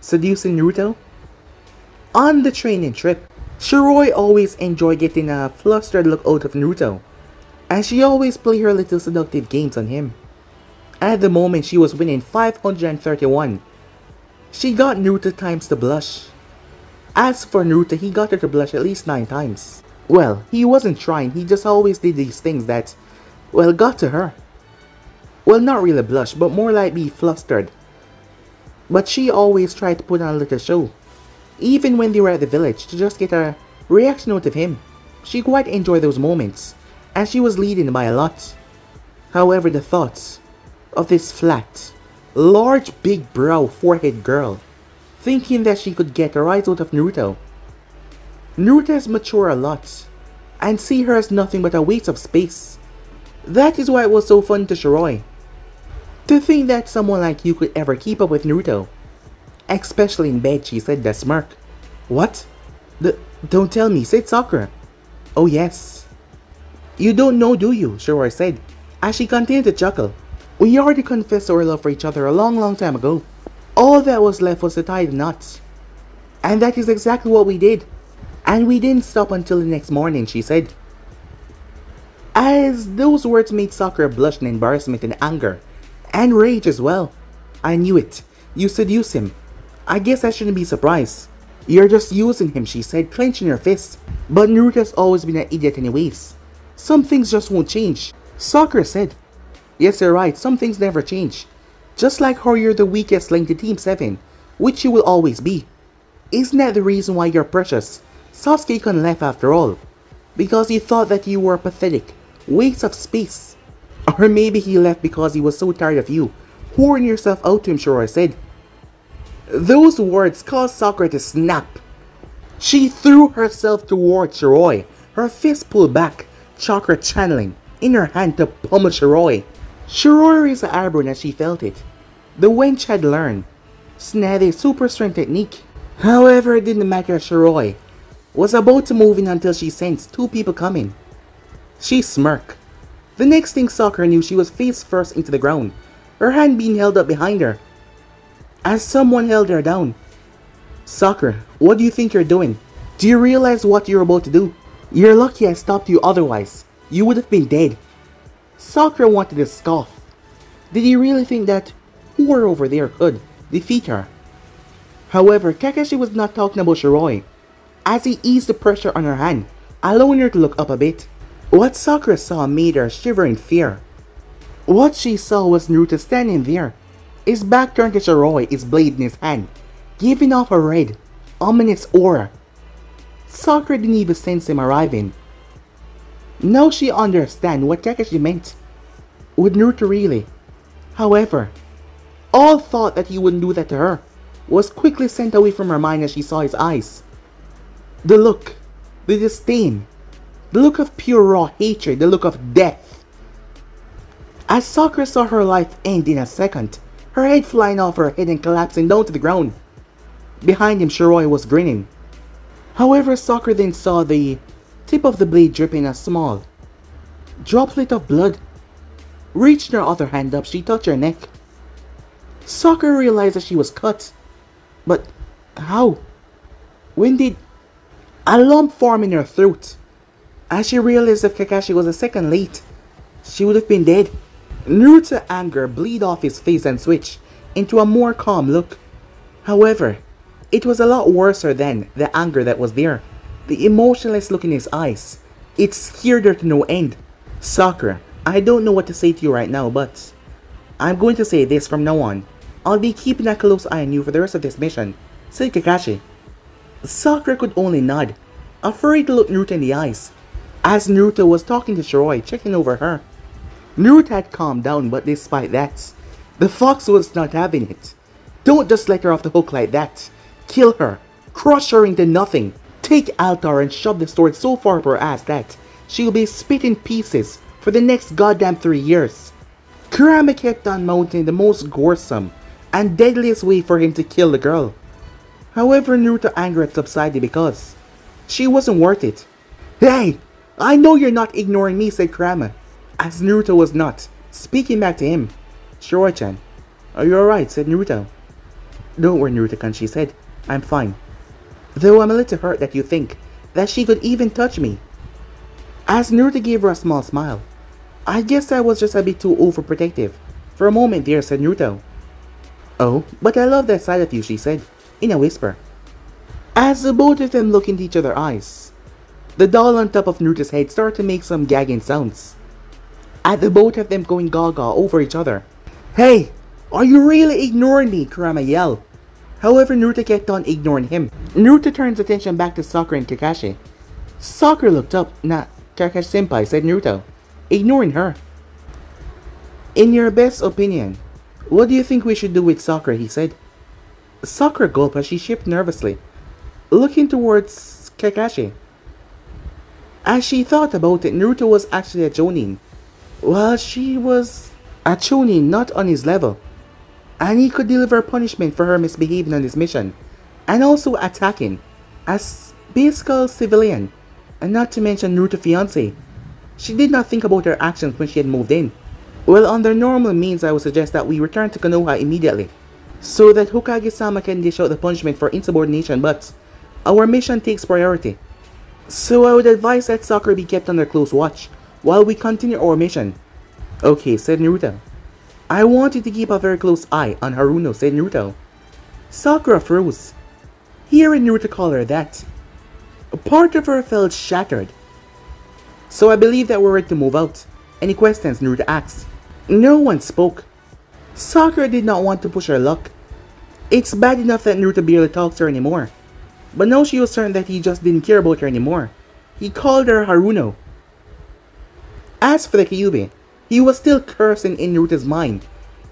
seducing Naruto? On the training trip, Shiroi always enjoyed getting a flustered look out of Naruto, as she always played her little seductive games on him. At the moment, she was winning 531. She got Naruto times to blush. As for Naruto, he got her to blush at least 9 times. Well, he wasn't trying, he just always did these things that, well, got to her. Well, not really blush, but more like be flustered. But she always tried to put on a little show, even when they were at the village, to just get a reaction out of him. She quite enjoyed those moments, and she was leading by a lot. However, the thoughts of this flat, large big brow forehead girl, thinking that she could get a rise out of Naruto. Naruto has matured a lot, and see her as nothing but a waste of space. That is why it was so fun to Shiroi. To think that someone like you could ever keep up with Naruto. Especially in bed, she said that smirk. What? Don't tell me, said Sakura. Oh yes. You don't know, do you? Shiroi said, as she continued to chuckle. We already confessed our love for each other a long time ago. All that was left was to tie the knots. And that is exactly what we did. And we didn't stop until the next morning, she said. As those words made Sakura blush in embarrassment and anger. And rage as well. I knew it. You seduce him. I guess I shouldn't be surprised. You're just using him, she said, clenching her fist. But Naruto's always been an idiot anyways. Some things just won't change. Sakura said. Yes, you're right, some things never change. Just like how you're the weakest link to Team 7, which you will always be. Isn't that the reason why you're precious? Sasuke left after all. Because he thought that you were pathetic. Waste of space. Or maybe he left because he was so tired of you. Pouring yourself out to him, Shiroi said. Those words caused Sakura to snap. She threw herself towards Shiroi, her fist pulled back, chakra channeling in her hand to pummel Shiroi. Shiroi raised an eyebrow as she felt it. The wench had learned Snade's super strength technique. However, it didn't matter. Shiroi was about to move in until she sensed two people coming. She smirked. The next thing Sakura knew, she was face first into the ground, her hand being held up behind her, as someone held her down. Sakura, what do you think you're doing? Do you realize what you're about to do? You're lucky I stopped you, otherwise you would have been dead. Sakura wanted to scoff. Did he really think that whoever over there could defeat her? However, Kakashi was not talking about Shiroi, as he eased the pressure on her hand, allowing her to look up a bit. What Sakura saw made her shiver in fear. What she saw was Naruto standing there, his back turned to Shiroi, his blade in his hand, giving off a red, ominous aura. Sakura didn't even sense him arriving. Now she understood what Kakashi meant. Would Naruto really? However, all thought that he wouldn't do that to her was quickly sent away from her mind as she saw his eyes. The look, the disdain, the look of pure raw hatred, the look of death. As Sakura saw her life end in a second, her head flying off her head and collapsing down to the ground. Behind him, Shiroi was grinning. However, Sakura then saw the tip of the blade dripping a small droplet of blood. Reaching her other hand up, she touched her neck. Sakura realized that she was cut. But how? When did a lump form in her throat? As she realized if Kakashi was a second late, she would have been dead. Naruto's anger bleed off his face and switched into a more calm look. However, it was a lot worse than the anger that was there. The emotionless look in his eyes. It scared her to no end. Sakura, I don't know what to say to you right now, but I'm going to say this from now on. I'll be keeping a close eye on you for the rest of this mission, said Kakashi. Sakura could only nod, afraid to look Naruto in the eyes, as Naruto was talking to Shiroi, checking over her. Naruto had calmed down, but despite that, the fox was not having it. Don't just let her off the hook like that. Kill her, crush her into nothing. Take Altar and shove the sword so far up her ass that she'll be split in pieces for the next goddamn 3 years. Kurama kept on mounting the most gruesome and deadliest way for him to kill the girl. However, Naruto's anger had subsided because she wasn't worth it. Hey, I know you're not ignoring me, said Kurama, as Naruto was not, speaking back to him. Shiroi-chan, are you alright, said Naruto. Don't worry, Naruto-kan, she said. I'm fine. Though I'm a little hurt that you think that she could even touch me. As Naruto gave her a small smile. I guess I was just a bit too overprotective. For a moment there, said Naruto. Oh, but I love that side of you, she said, in a whisper. As the both of them looked into each other's eyes, the doll on top of Naruto's head started to make some gagging sounds. At the both of them going gaga over each other. Hey, are you really ignoring me? Kurama yelled. However, Naruto kept on ignoring him. Naruto turned his attention back to Sakura and Kakashi. Sakura looked up. Nah, Kakashi-senpai, said Naruto, ignoring her. In your best opinion, what do you think we should do with Sakura? He said. Sakura gulped as she shifted nervously, looking towards Kakashi. As she thought about it, Naruto was actually a Jonin, while she was a Chunin not on his level, and he could deliver punishment for her misbehaving on this mission, and also attacking as basic civilian, and not to mention Naruto's fiancé. She did not think about her actions when she had moved in. Well, under normal means, I would suggest that we return to Konoha immediately, so that Hokage-sama can dish out the punishment for insubordination, but our mission takes priority. So I would advise that Sakura be kept under close watch while we continue our mission. Okay, said Naruto. I want you to keep a very close eye on Haruno, said Naruto. Sakura froze. Hearing Naruto call her that, a part of her felt shattered. So I believe that we're ready to move out. Any questions? Naruto asked. No one spoke. Sakura did not want to push her luck. It's bad enough that Naruto barely talks to her anymore. But now she was certain that he just didn't care about her anymore. He called her Haruno. As for the Kyuubi, he was still cursing in Naruto's mind.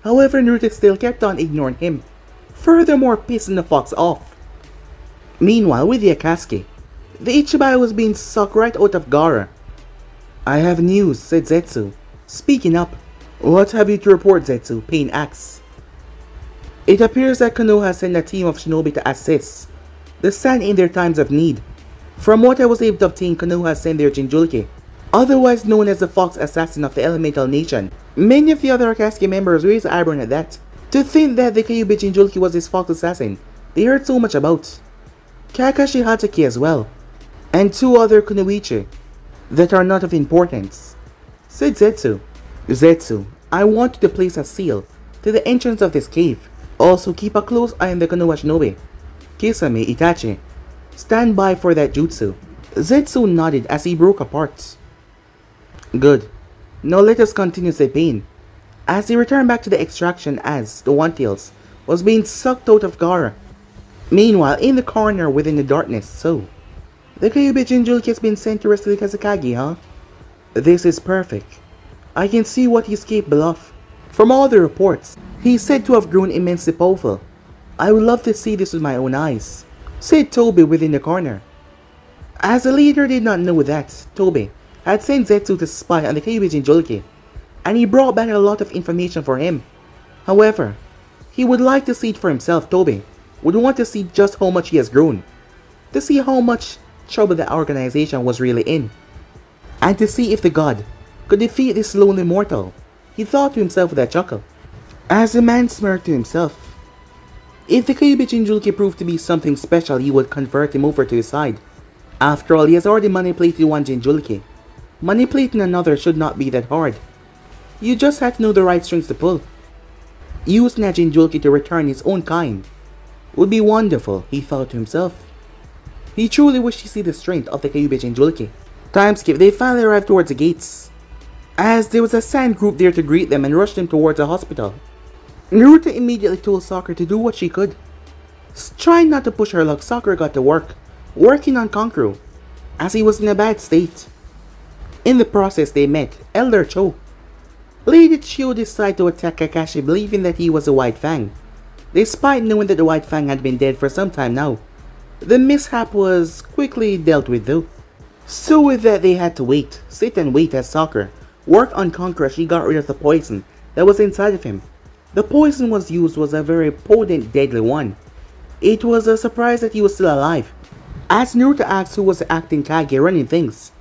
However, Naruto still kept on ignoring him, furthermore pissing the fox off. Meanwhile, with the Akatsuki, the Ichibai was being sucked right out of Gaara. I have news, said Zetsu, speaking up. What have you to report, Zetsu? Pain asks. It appears that Konoha has sent a team of shinobi to assist the Sand in their times of need. From what I was able to obtain, Konoha has sent their Jinchuriki, otherwise known as the Fox Assassin of the Elemental Nation. Many of the other Akatsuki members raised an eyebrow at that. To think that the Kyuubi Jinchuriki was this Fox Assassin they heard so much about. Kakashi Hatake as well, and 2 other Kunoichi that are not of importance, said Zetsu. Zetsu, I want you to place a seal to the entrance of this cave. Also keep a close eye on the Konoha shinobi. Kisame, Itachi, stand by for that jutsu. Zetsu nodded as he broke apart. Good. Now let us continue, said Pain, as he returned back to the extraction as the One-Tails was being sucked out of Gaara. Meanwhile, in the corner within the darkness, so the Kyuubi Jinchuriki has been sent to rescue the Kazekage, huh? This is perfect. I can see what he's capable of. From all the reports, he's said to have grown immensely powerful. I would love to see this with my own eyes, said Toby within the corner. As the leader did not know that Toby had sent Zetsu to spy on the Kyuubi Jinchuriki, and he brought back a lot of information for him. However, he would like to see it for himself. Toby would want to see just how much he has grown, to see how much trouble the organization was really in, and to see if the god could defeat this lonely mortal. He thought to himself with a chuckle, as the man smirked to himself. If the Kyuubi Jinchuriki proved to be something special, he would convert him over to his side. After all, he has already manipulated one Jinchuriki. Manipulating another should not be that hard. You just have to know the right strings to pull. Using a Jinchuriki to return his own kind would be wonderful, he thought to himself. He truly wished to see the strength of the Kyuubi Jinchuriki. Time skip, they finally arrived towards the gates, as there was a sand group there to greet them and rush them towards the hospital. Naruto immediately told Sakura to do what she could. Trying not to push her luck, Sakura got to work, working on Kankuro, as he was in a bad state. In the process, they met Elder Cho. Lady Chiyo decided to attack Kakashi, believing that he was a White Fang, despite knowing that the White Fang had been dead for some time now. The mishap was quickly dealt with though. So with that, they had to sit and wait as Sakura worked on Kankuro as she got rid of the poison that was inside of him. The poison used was a very potent, deadly one. It was a surprise that he was still alive. As Naruto asked who was the acting Kage running things,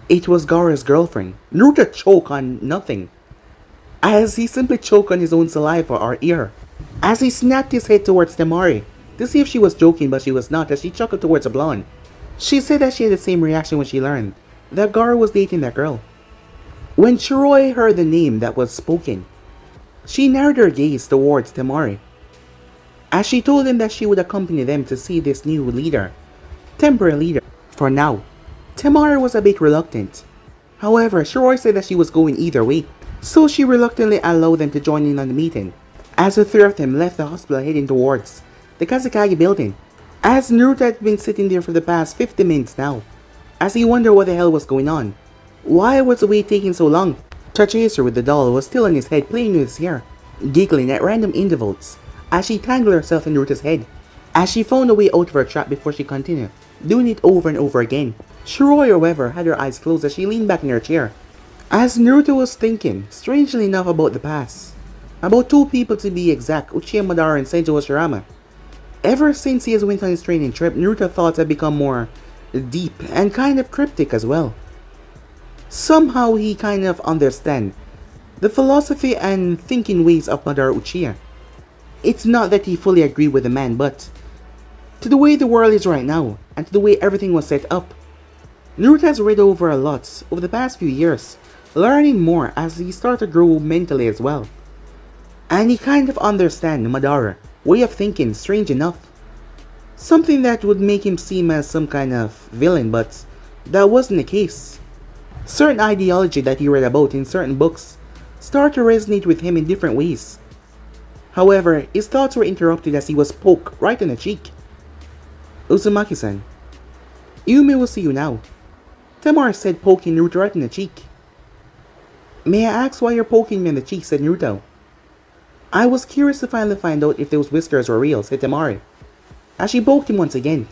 it was Gaara's girlfriend. Naruto choked on nothing, as he simply choked on his own saliva or ear, as he snapped his head towards Temari to see if she was joking, but she was not, as she chuckled towards a blonde. She said that she had the same reaction when she learned that Gaara was dating that girl. When Shiroi heard the name that was spoken, she narrowed her gaze towards Temari, as she told him that she would accompany them to see this new leader, temporary leader, for now. Temari was a bit reluctant. However, Shiroi said that she was going either way, so she reluctantly allowed them to join in on the meeting, as the 3 of them left the hospital heading towards the Kazekage building, as Naruto had been sitting there for the past 50 minutes now, as he wondered what the hell was going on. Why was the wait taking so long? Chachaser with the doll was still on his head, playing with his hair, giggling at random intervals as she tangled herself in Naruto's head, as she found a way out of her trap before she continued, doing it over and over again. Shiroi, however, had her eyes closed as she leaned back in her chair, as Naruto was thinking, strangely enough, about the past. About 2 people to be exact, Uchiha Madara and Senju Hashirama. Ever since he has went on his training trip, Naruto's thoughts have become more deep and kind of cryptic as well. Somehow he kind of understands the philosophy and thinking ways of Madara Uchiha. It's not that he fully agreed with the man, but to the way the world is right now, and to the way everything was set up. Naruto has read over a lot over the past few years, learning more as he started to grow mentally as well. And he kind of understands Madara way of thinking, strange enough. Something that would make him seem as some kind of villain, but that wasn't the case. Certain ideology that he read about in certain books started to resonate with him in different ways. However, his thoughts were interrupted as he was poked right in the cheek. Uzumaki-san, Yumi will see you now, Temari said, poking Naruto right in the cheek. May I ask why you're poking me in the cheek, said Naruto. I was curious to finally find out if those whiskers were real, said Temari, as she poked him once again.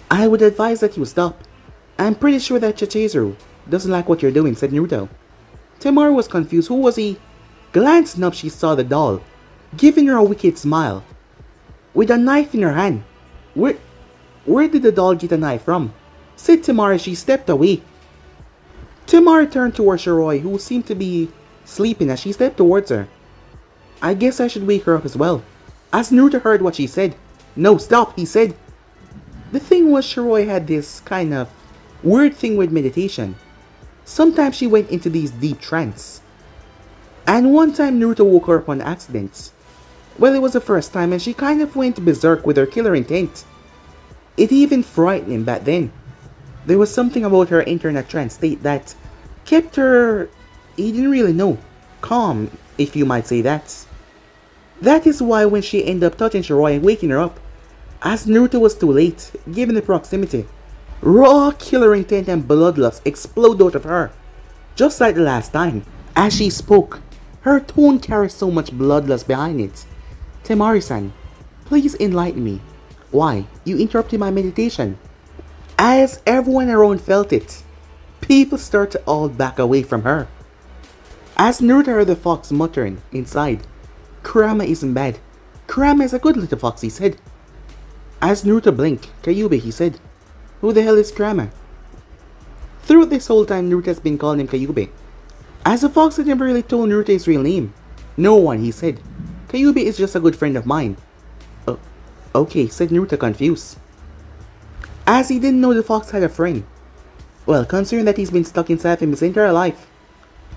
I would advise that you stop. I'm pretty sure that Chichiru doesn't like what you're doing, said Naruto. Temari was confused. Who was he? Glancing up, she saw the doll, giving her a wicked smile, with a knife in her hand. Where did the doll get a knife from? Said Temari as she stepped away. Temari turned towards Shiroi, who seemed to be sleeping, as she stepped towards her. I guess I should wake her up as well. As Naruto heard what she said. No, stop, he said. The thing was, Shiroi had this kind of weird thing with meditation. Sometimes she went into these deep trance. And one time Naruto woke her up on accident. Well, it was the first time, and she kind of went berserk with her killer intent. It even frightened him back then. There was something about her entering a trance state that kept her, he didn't really know, calm, if you might say that. That is why when she ended up touching Shiroi and waking her up, as Naruto was too late, given the proximity, raw killer intent and bloodlust exploded out of her, just like the last time. As she spoke, her tone carried so much bloodlust behind it. Temari-san, please enlighten me. Why, you interrupted my meditation. As everyone around felt it, people started to all back away from her. As Naruto heard the fox muttering inside, Kurama isn't bad. Kurama is a good little fox, he said. As Naruto blinked, Kyuubi, he said. Who the hell is Kurama? Throughout this whole time, Naruto has been calling him Kyuubi, as the fox had never really told Naruto his real name. No one, he said. Kyuubi is just a good friend of mine. Okay, said Naruto, confused, as he didn't know the fox had a friend. Well, considering that he's been stuck inside him his entire life.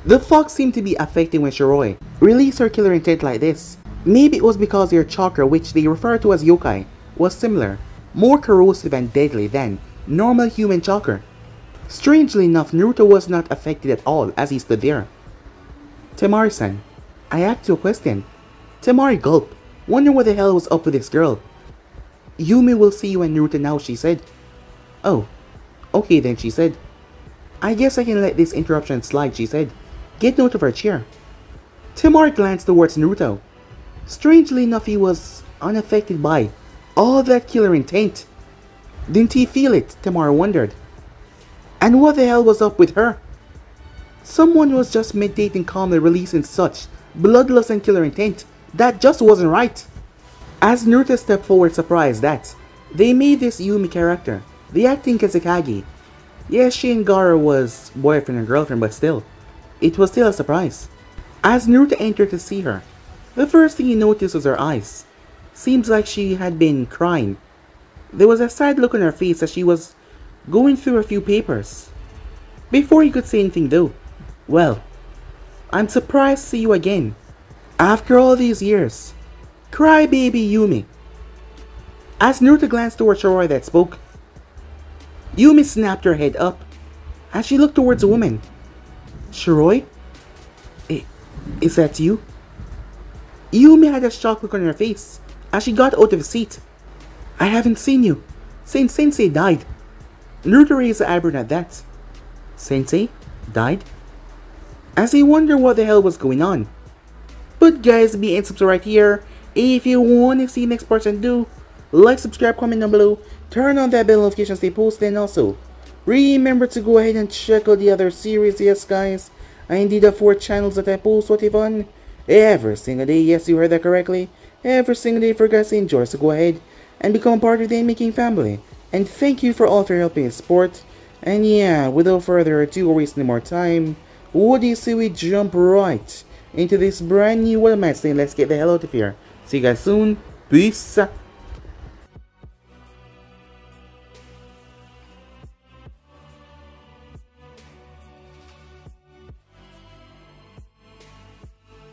The fox seemed to be affected when Shiroi released her killer intent like this. Maybe it was because her chakra, which they refer to as yokai, was similar, more corrosive and deadly than normal human chakra. Strangely enough, Naruto was not affected at all as he stood there. Temari-san, I asked you a question. Temari gulped, wondering what the hell was up with this girl. Yumi will see you and Naruto now, she said. Oh, okay then, she said. I guess I can let this interruption slide, she said. Get out of her chair. Temari glanced towards Naruto. Strangely enough, he was unaffected by all that killer intent. Didn't he feel it? Temari wondered. And what the hell was up with her? Someone was just meditating calmly, releasing such bloodlust and killer intent. That just wasn't right. As Naruto stepped forward, surprised that they made this Yumi character the acting Kazekage. Yes, she and Gaara was boyfriend and girlfriend, but still, it was still a surprise. As Naruto entered to see her, the first thing he noticed was her eyes. Seems like she had been crying. There was a sad look on her face as she was going through a few papers. Before he could say anything though, well, I'm surprised to see you again. After all these years. Crybaby Yumi. As Naruto glanced towards Shiroi that spoke, Yumi snapped her head up as she looked towards the woman. Shiroi? Is that you? Yumi had a shocked look on her face as she got out of the seat. I haven't seen you since Sensei died. Naruto raised the eyebrow at that. Sensei? Died? As he wondered what the hell was going on. But guys, be and subscribe right here. If you want to see next person do, like, subscribe, comment down below, turn on that bell notification, stay posted, and also remember to go ahead and check out the other series. Yes guys, I indeed have 4 channels that I post what on every single day. Yes, you heard that correctly, every single day for guys to enjoy. So go ahead and become part of the making family, and thank you for all for helping support. And yeah, without further ado or wasting more time, what do you say we jump right into this brand new, what am I saying, let's get the hell out of here. See you guys soon, peace.